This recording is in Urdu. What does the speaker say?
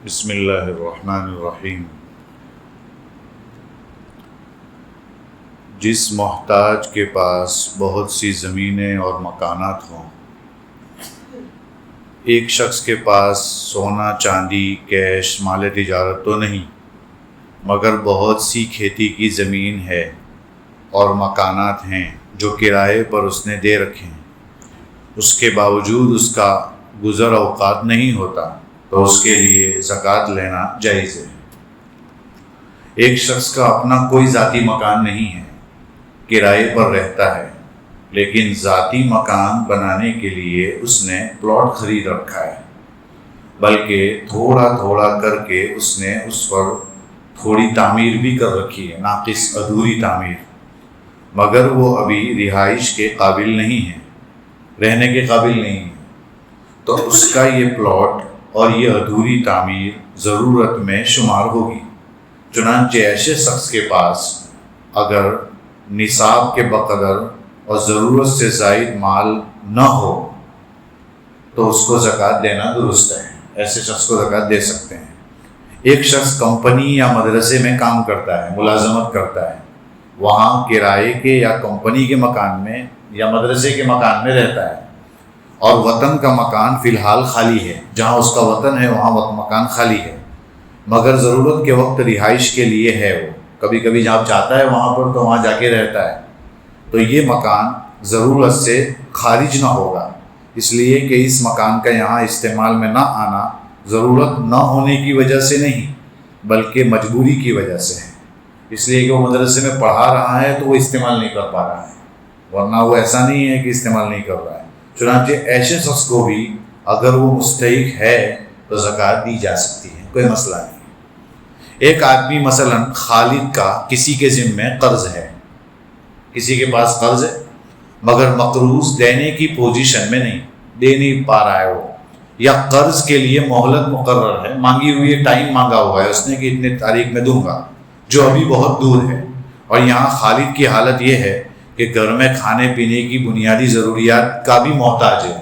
بسم اللہ الرحمن الرحیم۔ جس محتاج کے پاس بہت سی زمینیں اور مکانات ہوں، ایک شخص کے پاس سونا چاندی کیش مال تجارت تو نہیں، مگر بہت سی کھیتی کی زمین ہے اور مکانات ہیں جو کرائے پر اس نے دے رکھے ہیں، اس کے باوجود اس کا گزر اوقات نہیں ہوتا تو اس کے لیے زکوٰۃ لینا جائز ہے۔ ایک شخص کا اپنا کوئی ذاتی مکان نہیں ہے، کرائے پر رہتا ہے، لیکن ذاتی مکان بنانے کے لیے اس نے پلاٹ خرید رکھا ہے، بلکہ تھوڑا تھوڑا کر کے اس نے اس پر تھوڑی تعمیر بھی کر رکھی ہے، ناقص ادھوری تعمیر، مگر وہ ابھی رہائش کے قابل نہیں ہے، رہنے کے قابل نہیں ہے، تو اس کا یہ پلاٹ اور یہ ادھوری تعمیر ضرورت میں شمار ہوگی۔ چنانچہ ایسے شخص کے پاس اگر نصاب کے بقدر اور ضرورت سے زائد مال نہ ہو تو اس کو زکوٰۃ دینا درست ہے، ایسے شخص کو زکوٰۃ دے سکتے ہیں۔ ایک شخص کمپنی یا مدرسے میں کام کرتا ہے، ملازمت کرتا ہے، وہاں کرائے کے یا کمپنی کے مکان میں یا مدرسے کے مکان میں رہتا ہے، اور وطن کا مکان فی الحال خالی ہے، جہاں اس کا وطن ہے وہاں مکان خالی ہے، مگر ضرورت کے وقت رہائش کے لیے ہے، وہ کبھی کبھی جہاں چاہتا ہے وہاں پر تو وہاں جا کے رہتا ہے، تو یہ مکان ضرورت سے خارج نہ ہوگا، اس لیے کہ اس مکان کا یہاں استعمال میں نہ آنا ضرورت نہ ہونے کی وجہ سے نہیں بلکہ مجبوری کی وجہ سے ہے، اس لیے کہ وہ مدرسے میں پڑھا رہا ہے تو وہ استعمال نہیں کر پا رہا ہے، ورنہ وہ ایسا نہیں ہے کہ استعمال نہیں کر رہا ہے۔ چنانچہ ایسے شخص کو بھی اگر وہ مستحق ہے تو زکوٰۃ دی جا سکتی ہے، کوئی مسئلہ نہیں۔ ایک آدمی مثلا خالد کا کسی کے ذمے قرض ہے، کسی کے پاس قرض ہے مگر مقروض دینے کی پوزیشن میں نہیں، دے نہیں پا رہا ہے وہ، یا قرض کے لیے مہلت مقرر ہے، مانگی ہوئی ٹائم مانگا ہوا ہے اس نے کہ اتنے تاریخ میں دوں گا، جو ابھی بہت دور ہے، اور یہاں خالد کی حالت یہ ہے کہ گھر میں کھانے پینے کی بنیادی ضروریات کا بھی محتاج ہے،